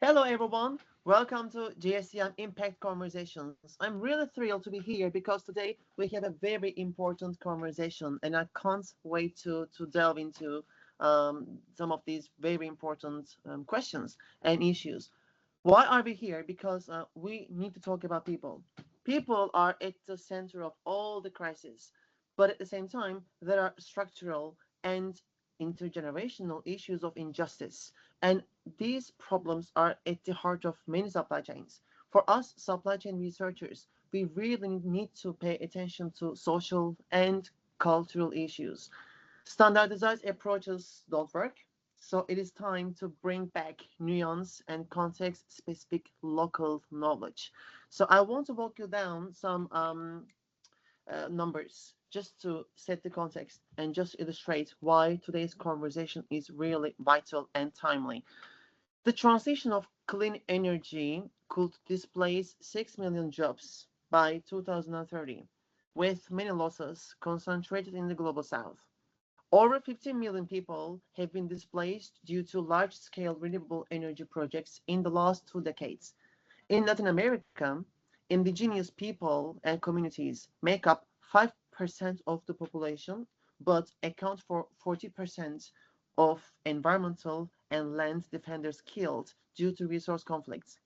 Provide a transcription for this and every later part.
Hello, everyone. Welcome to JSCM Impact Conversations. I'm really thrilled to be here because today we have a very important conversation, and I can't wait to delve into some of these very important questions and issues. Why are we here? Because we need to talk about people. People are at the center of all the crises, but at the same time, there are structural and intergenerational issues of injustice. And these problems are at the heart of many supply chains. For us, supply chain researchers, we really need to pay attention to social and cultural issues. Standardized approaches don't work, so it is time to bring back nuance and context specific local knowledge. So I want to walk you down some numbers just to set the context and just illustrate why today's conversation is really vital and timely. The transition of clean energy could displace 6 million jobs by 2030, with many losses concentrated in the global south. Over 15 million people have been displaced due to large-scale renewable energy projects in the last 2 decades. In Latin America, indigenous people and communities make up 5% of the population, but account for 40% of environmental and land defenders killed due to resource conflicts.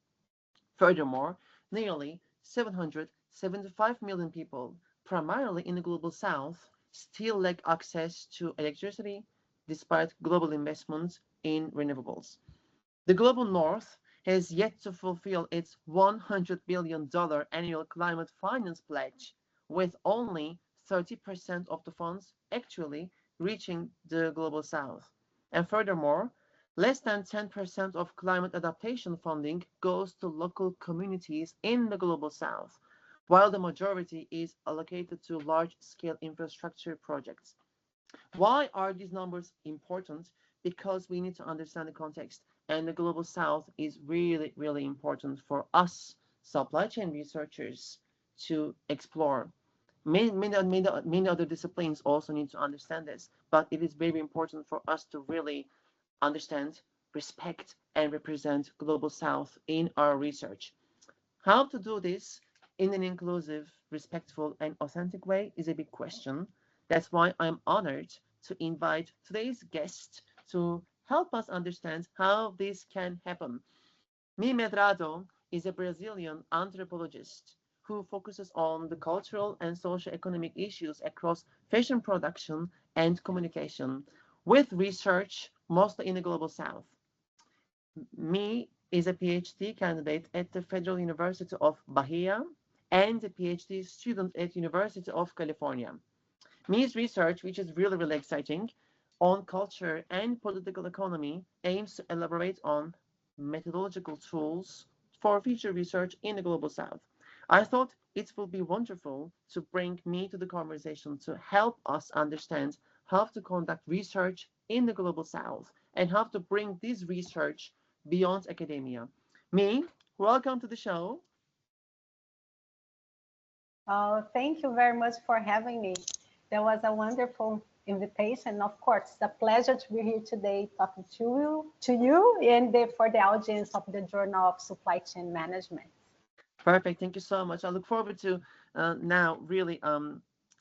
Furthermore, nearly 775 million people, primarily in the global south, still lack access to electricity despite global investments in renewables. The global north has yet to fulfill its $100 billion annual climate finance pledge, with only 30% of the funds actually reaching the global south. And furthermore, less than 10% of climate adaptation funding goes to local communities in the global south, while the majority is allocated to large-scale infrastructure projects. Why are these numbers important? Because we need to understand the context, and the global south is really, really important for us supply chain researchers to explore. Many other disciplines also need to understand this, but it is very important for us to really understand, respect, and represent global south in our research. How to do this in an inclusive, respectful, and authentic way is a big question. That's why I'm honored to invite today's guest to help us understand how this can happen. Mi Medrado is a Brazilian anthropologist who focuses on the cultural and socio-economic issues across fashion production and communication, with research mostly in the global south. Mi is a PhD candidate at the Federal University of Bahia and a PhD student at University of California. Mi's research, which is really, really exciting, on culture and political economy, aims to elaborate on methodological tools for future research in the global south. I thought it would be wonderful to bring me to the conversation to help us understand how to conduct research in the global south and how to bring this research beyond academia. Mi, welcome to the show. Thank you very much for having me. That was a wonderful invitation. Of course, it's a pleasure to be here today talking to you, and for the audience of the Journal of Supply Chain Management. Perfect. Thank you so much. I look forward to now really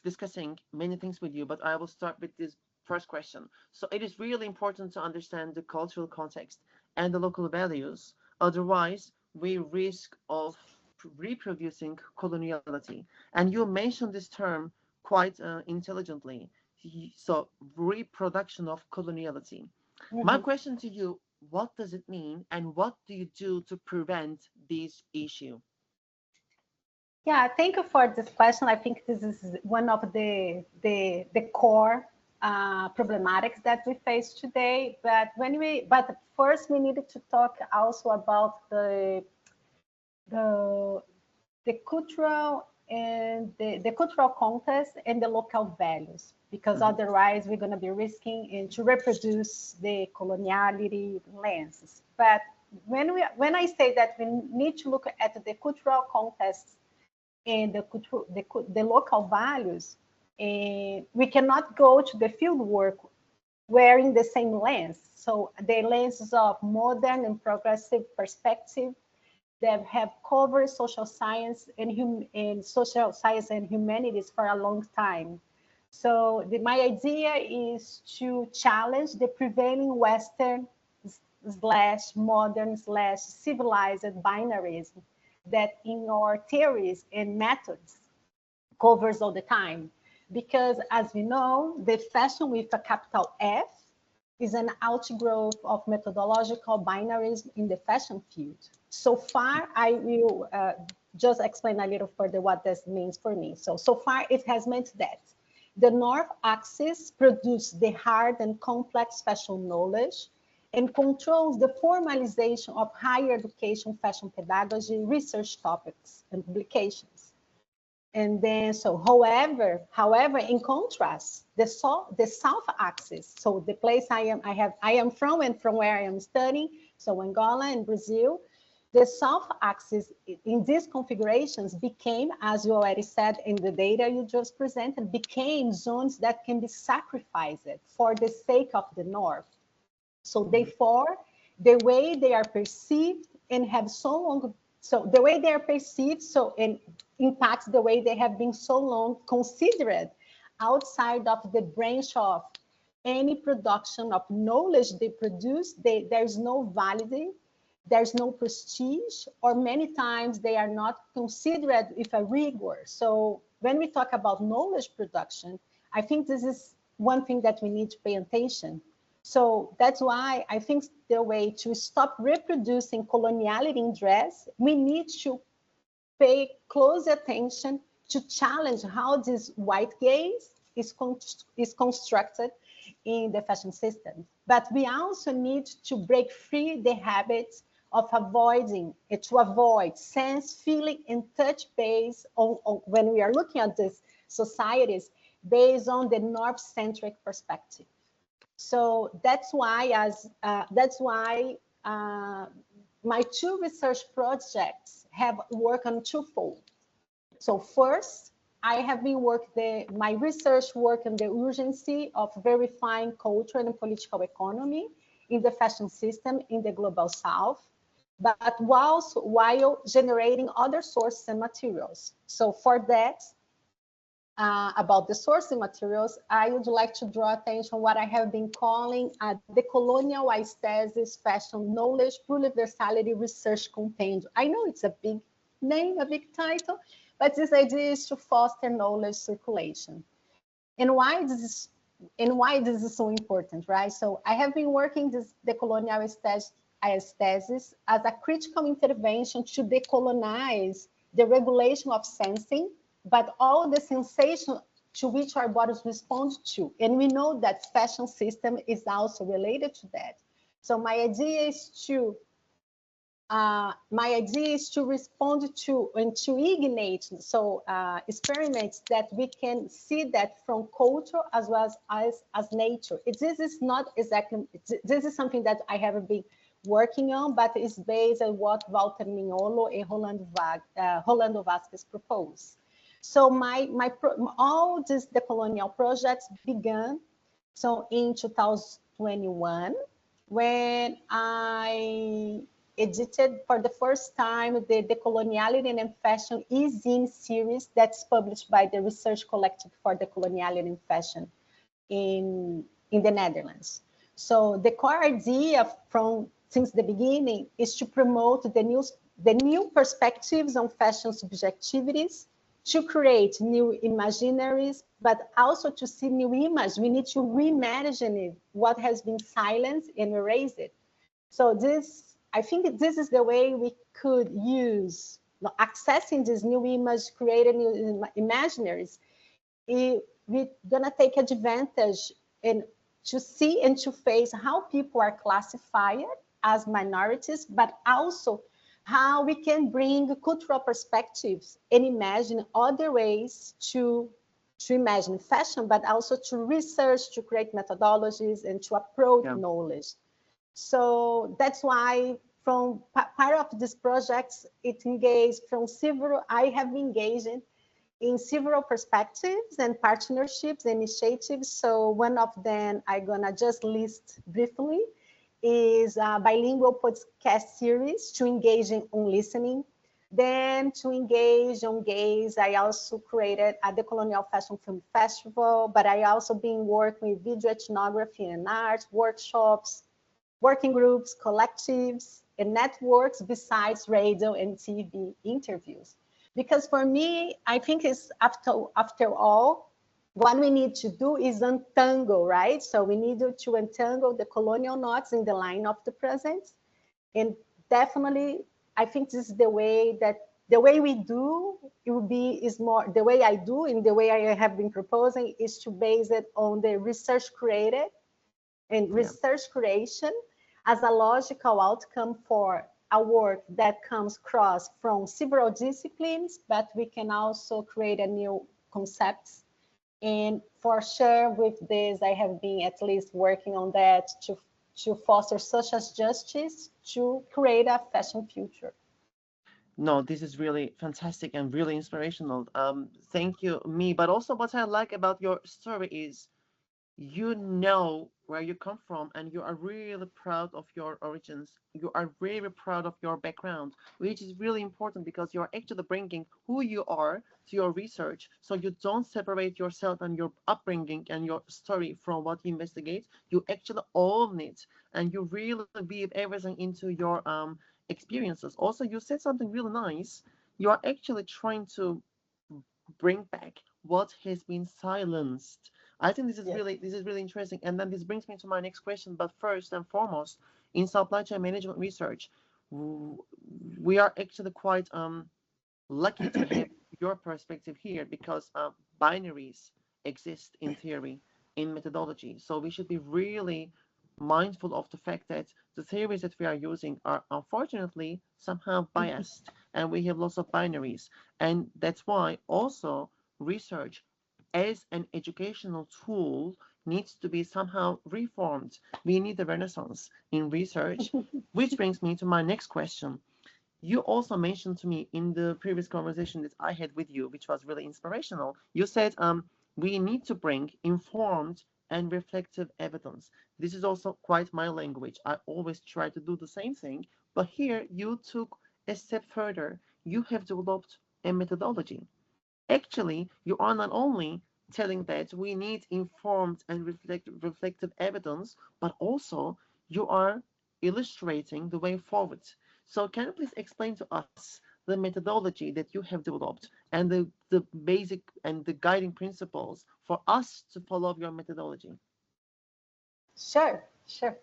discussing many things with you, but I will start with this first question. So it is really important to understand the cultural context and the local values. Otherwise, we risk of reproducing coloniality. And you mentioned this term quite intelligently. So reproduction of coloniality. My Mhm. question to you, what does it mean and what do you do to prevent this issue? Yeah, thank you for this question. I think this is one of the core problematics that we face today. But first we needed to talk also about the the cultural and the cultural context and the local values, because Mhm. otherwise we're going to be risking and to reproduce the coloniality lenses. But when I say that we need to look at the cultural context and the local values, we cannot go to the field work wearing the same lens. So the lenses of modern and progressive perspective that have covered social science and social science and humanities for a long time. So my idea is to challenge the prevailing Western slash modern slash civilized binarism that in our theories and methods covers all the time. Because as we know, the fashion with a capital F is an outgrowth of methodological binarism in the fashion field. So far, I will just explain a little further what this means for me. So far, it has meant that the North axis produces the hard and complex fashion knowledge and controls the formalization of higher education fashion pedagogy, research topics, and publications. And then, however, in contrast, the south axis, so the place I am from and from where I am studying, so Angola and Brazil, the south axis in these configurations became, as you already said in the data you just presented, became zones that can be sacrificed for the sake of the north. So therefore, the way they are perceived and have so long, so the way they are perceived, so and impacts the way they have been so long considered outside of the branch of any production of knowledge they produce. There's no validity, there's no prestige, or many times they are not considered with a rigor. So when we talk about knowledge production, I think this is one thing that we need to pay attention. So that's why I think the way to stop reproducing coloniality in dress, we need to pay close attention to challenge how this white gaze is constructed in the fashion system. But we also need to break free the habits of to avoid sense, feeling, and touch base on when we are looking at these societies based on the North-centric perspective. So that's why my two research projects have worked on twofold. So first, I have been my research work on the urgency of verifying culture and political economy in the fashion system in the global south, but while generating other sources and materials. So for that, about the sourcing materials, I would like to draw attention what I have been calling the colonial aesthesis fashion knowledge universality research compendium. I know it's a big name, a big title, but this idea is to foster knowledge circulation. And why this is so important, right? So I have been working the colonial aesthesis as a critical intervention to decolonize the regulation of sensing, but all the sensation to which our bodies respond to. And we know that fashion system is also related to that. So my idea is to respond to and to ignite experiments that we can see that from culture as well as nature. This is not exactly, this is something that I haven't been working on, but it's based on what Walter Mignolo and Rolando Vasquez proposed. So all these decolonial projects began in 2021 when I edited for the first time the Decoloniality and Fashion e-zine series that's published by the Research Collective for Decoloniality and Fashion in the Netherlands. So the core idea since the beginning is to promote the new perspectives on fashion subjectivities, to create new imaginaries, but also to see new images. We need to reimagine what has been silenced and erase it. So I think this is the way we could use accessing this new image, creating new imaginaries. We're gonna take advantage and to see and to face how people are classified as minorities, but also how we can bring cultural perspectives and imagine other ways to imagine fashion, but also to research, to create methodologies, and to approach knowledge. So that's why from part of these projects, it engaged from several, I have been engaging in several perspectives and partnerships initiatives. So one of them I'm gonna just list briefly is a bilingual podcast series to engage on listening. Then to engage on gays, I also created a decolonial fashion film festival, but I also been working with video ethnography and art, workshops, working groups, collectives, and networks besides radio and TV interviews. Because for me, I think it's after all, what we need to do is untangle, right? So we need to untangle the colonial knots in the line of the present. And definitely, I think this is the way we do it will be is more the way I do and the way I have been proposing is to base it on the research created and research creation as a logical outcome for a work that comes across from several disciplines, but we can also create a new concepts. And for sure, with this, I have been at least working on that to foster social justice, to create a fashion future. No, this is really fantastic and really inspirational. Thank you, me. But also, what I like about your story is you know where you come from and you are really proud of your origins. You are really proud of your background, which is really important because you're actually bringing who you are to your research. So you don't separate yourself and your upbringing and your story from what you investigate. You actually own it and you really weave everything into your experiences. Also, you said something really nice. You are actually trying to bring back what has been silenced. I think this is really interesting. And then this brings me to my next question. But first and foremost, in supply chain management research, we are actually quite lucky to have your perspective here because binaries exist in theory, in methodology. So we should be really mindful of the fact that the theories that we are using are unfortunately somehow biased and we have lots of binaries. And that's why also research as an educational tool needs to be somehow reformed. We need a renaissance in research, which brings me to my next question. You also mentioned to me in the previous conversation that I had with you, which was really inspirational. You said we need to bring informed and reflective evidence. This is also quite my language. I always try to do the same thing, but here you took a step further. You have developed a methodology. Actually, you are not only telling that we need informed and reflective evidence, but also you are illustrating the way forward. So can you please explain to us the methodology that you have developed and the basic and the guiding principles for us to follow your methodology? Sure, sure.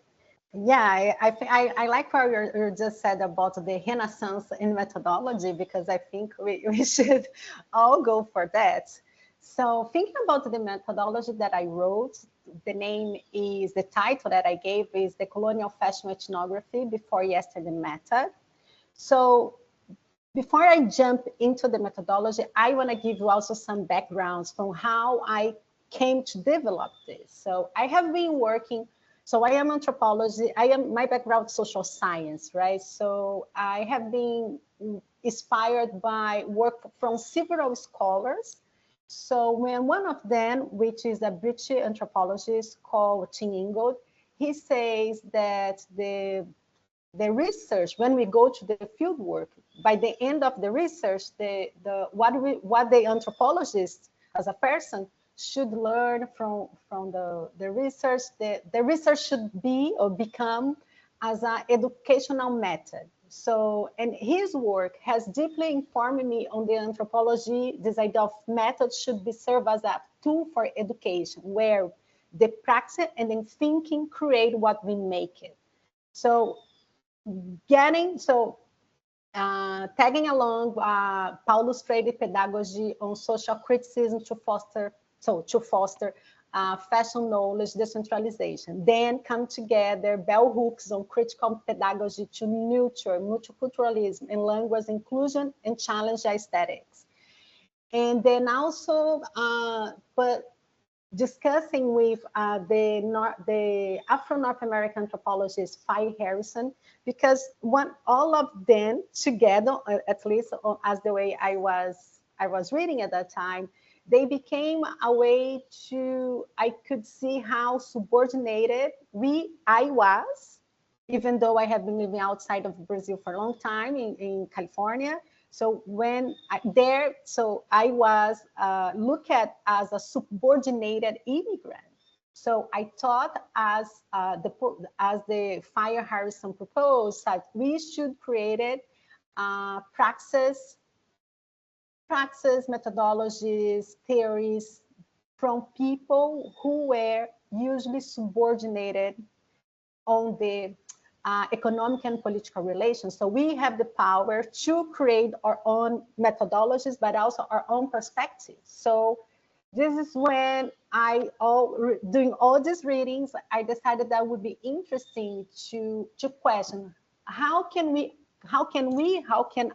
Yeah, I like what you just said about the renaissance in methodology because I think we should all go for that. So thinking about the methodology that I wrote, the title that I gave is The Colonial Fashion Ethnography Before Yesterday Method. So before I jump into the methodology, I want to give you also some backgrounds from how I came to develop this. So I have been working, so I am anthropology, my background social science, right? So I have been inspired by work from several scholars. So when one of them, which is a British anthropologist called Tim Ingold, he says that the research, when we go to the field work, by the end of the research, what the anthropologist as a person should learn from the research, the research should be or become as an educational method. So, and his work has deeply informed me on the anthropology. This idea of method should be served as a tool for education, where the practice and then thinking create what we make it. So tagging along Paulo's traded pedagogy on social criticism to foster fashion knowledge decentralization. Then come together bell hooks on critical pedagogy to nurture multiculturalism and language inclusion and challenge aesthetics. And then also, but discussing with the Afro-North American anthropologist Faye Harrison, because all of them together, at least as the way I was I was reading at that time, they became a way to, I could see how subordinated I was, even though I have been living outside of Brazil for a long time in California. So I was looked at as a subordinated immigrant. So I thought, as the Fire Harrison proposed, that we should create it, praxis, methodologies, theories from people who were usually subordinated on the economic and political relations. So we have the power to create our own methodologies, but also our own perspectives. So this is when doing all these readings, I decided that would be interesting to question how can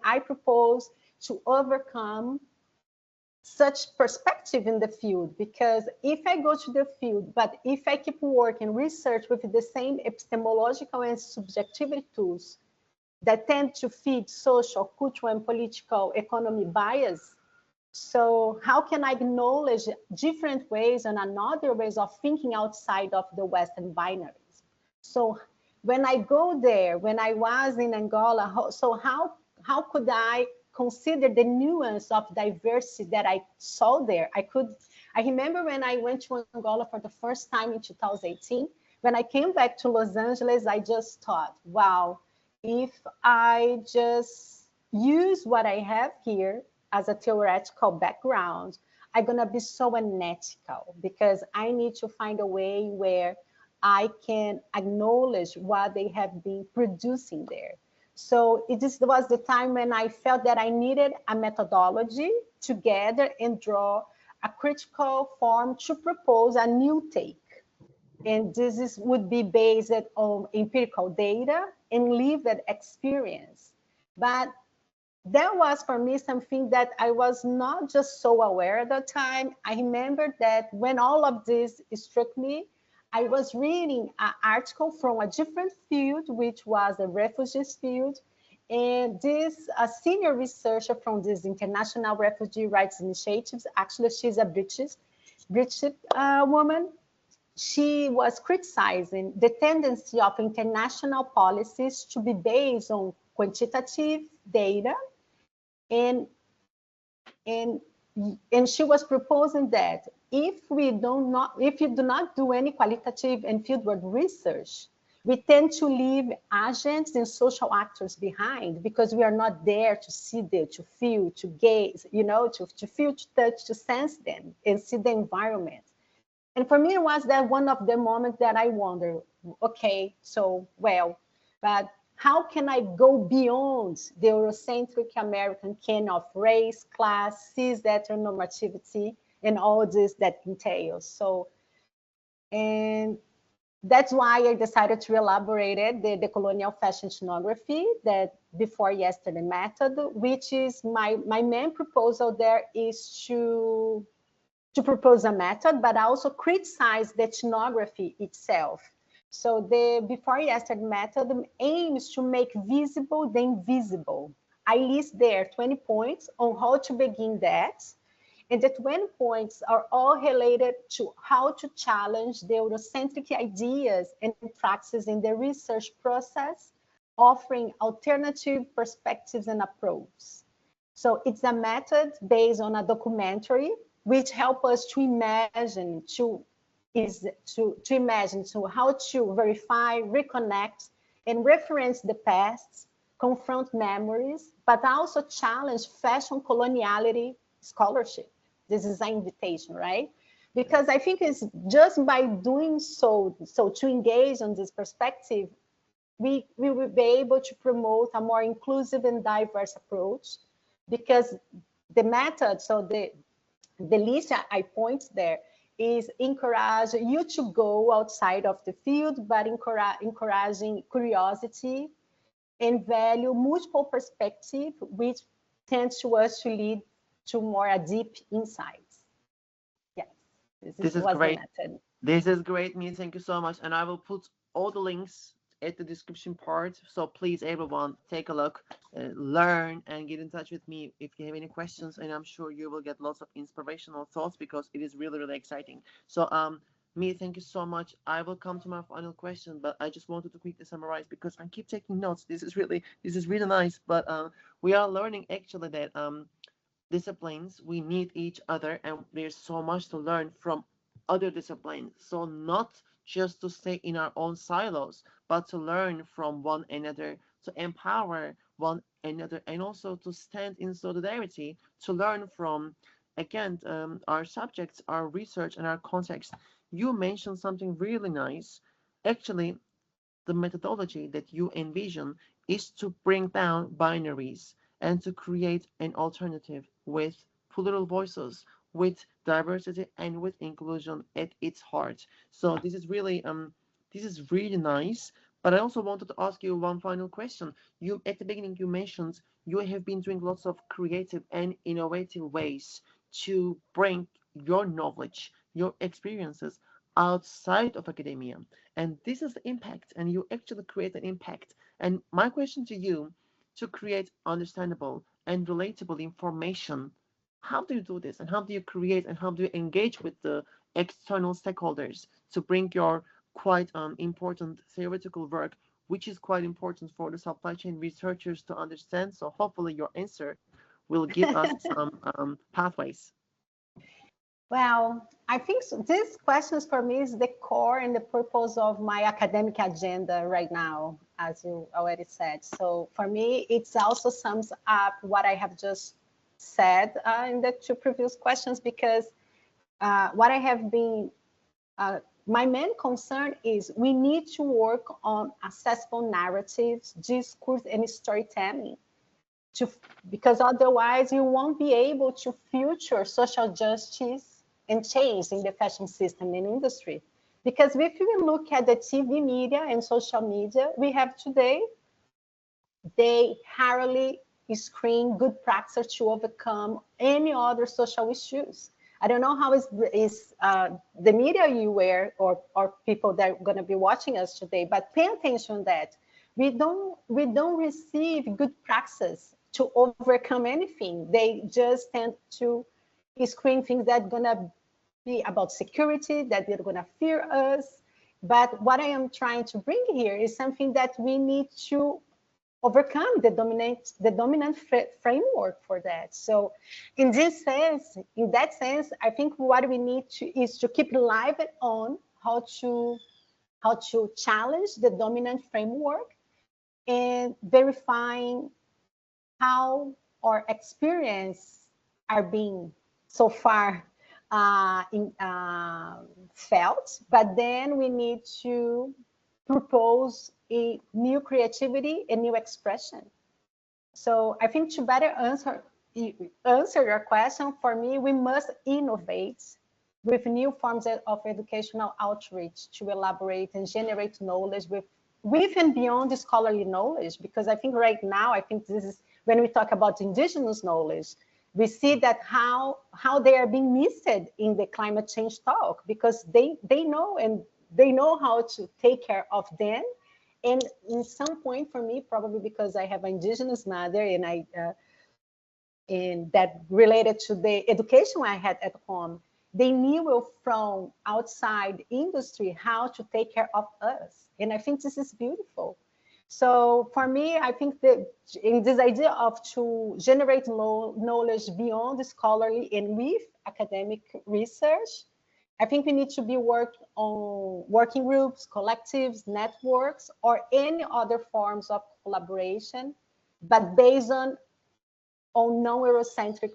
I propose to overcome such perspective in the field? Because if I go to the field, but if I keep working research with the same epistemological and subjectivity tools that tend to feed social, cultural, and political economy bias, so how can I acknowledge different ways and another ways of thinking outside of the Western binaries? So when I go there, when I was in Angola, so how could I consider the nuance of diversity that I saw there? I remember when I went to Angola for the first time in 2018, when I came back to Los Angeles, I just thought, wow, if I just use what I have here as a theoretical background, I'm gonna be so unethical, because I need to find a way where I can acknowledge what they have been producing there. So was the time when I felt that I needed a methodology to gather and draw a critical form to propose a new take. And would be based on empirical data and lived experience. But that was for me something that I was not just so aware at the time. I remember that when all of this struck me, I was reading an article from a different field, which was the refugees field. And this senior researcher from this International Refugee Rights Initiatives, actually she's a British woman, she was criticizing the tendency of international policies to be based on quantitative data, and she was proposing that if you do not do any qualitative and fieldwork research, we tend to leave agents and social actors behind, because we are not there to see them, to feel, to gaze, to feel, to touch, to sense them and see the environment. And for me, it was that one of the moments that I wonder, okay, but how can I go beyond the Eurocentric American canon of race, class, cis heteronormativity, and all this that entails? So, and that's why I decided to elaborate the colonial fashion ethnography, that before yesterday method, which is my main proposal there is to propose a method, but also criticize the ethnography itself. So the before yesterday method aims to make visible the invisible. I list there 20 points on how to begin that. And the 20 points are all related to how to challenge the Eurocentric ideas and practices in the research process, offering alternative perspectives and approaches. So it's a method based on a documentary, which help us to imagine how to verify, reconnect, and reference the past, confront memories, but also challenge fashion coloniality scholarship. This is an invitation, right? Because I think it's just by doing so to engage on this perspective, we will be able to promote a more inclusive and diverse approach, because the method, so the list I point there is encourage you to go outside of the field, but encouraging curiosity and value multiple perspective, which tends to us to lead to more deep insights. Yes, this is great. This is great, Mi. Thank you so much. And I will put all the links at the description part. So please, everyone, take a look, learn, and get in touch with me if you have any questions. And I'm sure you will get lots of inspirational thoughts because it is really, really exciting. So, Mi, thank you so much. I will come to my final question, but I just wanted to quickly summarize because I keep taking notes. This is really nice. But we are learning actually that disciplines we need each other, and there's so much to learn from other disciplines. So not just to stay in our own silos, but to learn from one another, to empower one another, and also to stand in solidarity, to learn from, again, our subjects, our research, and our context. You mentioned something really nice. Actually, the methodology that you envision is to bring down binaries and to create an alternative with plural voices, with diversity and with inclusion at its heart. So this is really nice. But I also wanted to ask you one final question. You at the beginning you mentioned you have been doing lots of creative and innovative ways to bring your knowledge, your experiences outside of academia. And this is the impact, and you actually create an impact. And my question to you, to create understandable and relatable information, how do you do this, and how do you create, and how do you engage with the external stakeholders to bring your quite important theoretical work, which is quite important for the supply chain researchers to understand? So hopefully your answer will give us some pathways. Well, I think these questions for me is the core and the purpose of my academic agenda right now, as you already said. So for me, it also sums up what I have just said in the two previous questions, because what I have been, my main concern is we need to work on accessible narratives, discourse, and storytelling. Because otherwise you won't be able to future social justice and change in the fashion system and industry. Because if we look at the TV media and social media we have today, they rarely screen good practices to overcome any other social issues. I don't know how is the media you wear or people that are going to be watching us today, but pay attention to that. We don't receive good practices to overcome anything. They just tend to screen things that are going to be about security, that they're going to fear us. But what I am trying to bring here is something that we need to overcome the dominant framework for that. So in that sense, I think what we need to is to keep live on how to challenge the dominant framework and verifying how our experience are being so far felt, but then we need to propose a new creativity and new expression. So I think to better answer your question, for me, we must innovate with new forms of educational outreach to elaborate and generate knowledge with and beyond the scholarly knowledge. Because I think right now, I think this is when we talk about indigenous knowledge, we see that how they are being missed in the climate change talk, because they know, and they know how to take care of them. And in some point for me, probably because I have an indigenous mother and that related to the education I had at home, they knew from outside industry how to take care of us. And I think this is beautiful. So for me, I think that in this idea of to generate knowledge beyond the scholarly and with academic research, I think we need to be working groups, collectives, networks, or any other forms of collaboration, but based on non-Eurocentric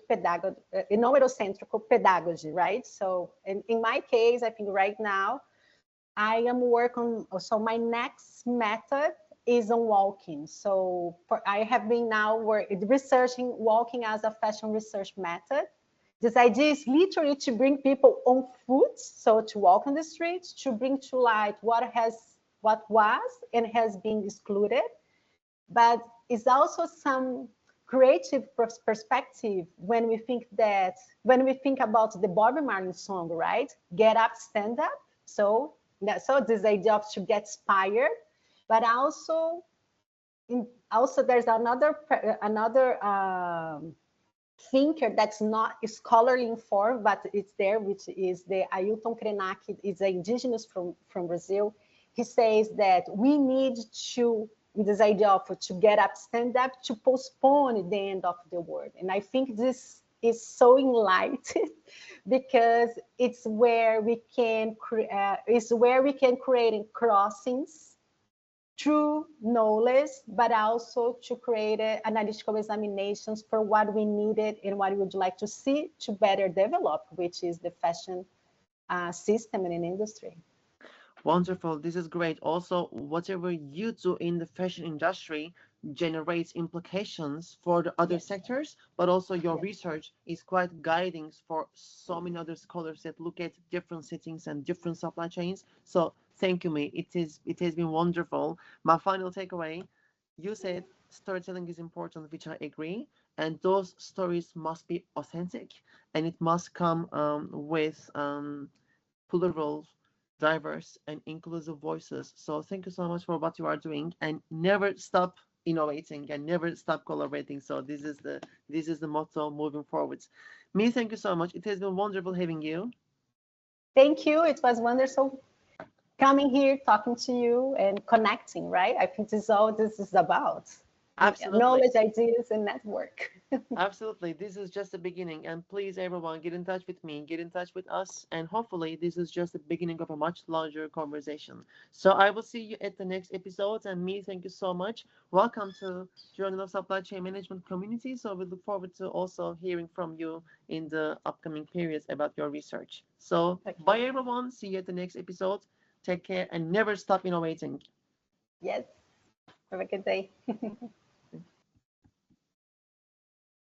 pedagogy, right? So in my case, I think right now, I am working, so my next method is on walking. So I have been now researching walking as a fashion research method. This idea is literally to bring people on foot, so to walk on the streets, to bring to light what was and has been excluded, but it's also some creative perspective when we think about the Bob Marley song, right? Get up, stand up. So this idea of to get inspired. but also there's another thinker that's not scholarly informed, but it's there, which is the Ailton Krenak. Is an indigenous from Brazil. He says that we need to, with this idea of to get up, stand up, to postpone the end of the world. And I think this is so enlightened because it's where we can create crossings through knowledge, but also to create analytical examinations for what we needed and what we would like to see to better develop, which is the fashion system and in industry. Wonderful. This is great. Also, whatever you do in the fashion industry generates implications for the other Yes. sectors, but also your Yes. research is quite guiding for so many other scholars that look at different settings and different supply chains. So thank you, Mi. It has been wonderful. My final takeaway, you said storytelling is important, which I agree, and those stories must be authentic and it must come with plural, diverse, and inclusive voices. So thank you so much for what you are doing, and never stop innovating and never stop collaborating. So this is the motto moving forwards. Mi, thank you so much. It has been wonderful having you. Thank you. It was wonderful coming here, talking to you, and connecting, right? I think this is all this is about. Absolutely. Knowledge, ideas, and network. Absolutely. This is just the beginning. And please, everyone, get in touch with me, get in touch with us. And hopefully, this is just the beginning of a much larger conversation. So I will see you at the next episode. And Mi, thank you so much. Welcome to Journal of Supply Chain Management community. So we look forward to also hearing from you in the upcoming periods about your research. So bye, Okay. everyone. See you at the next episode. Take care and never stop innovating. Yes. Have a good day.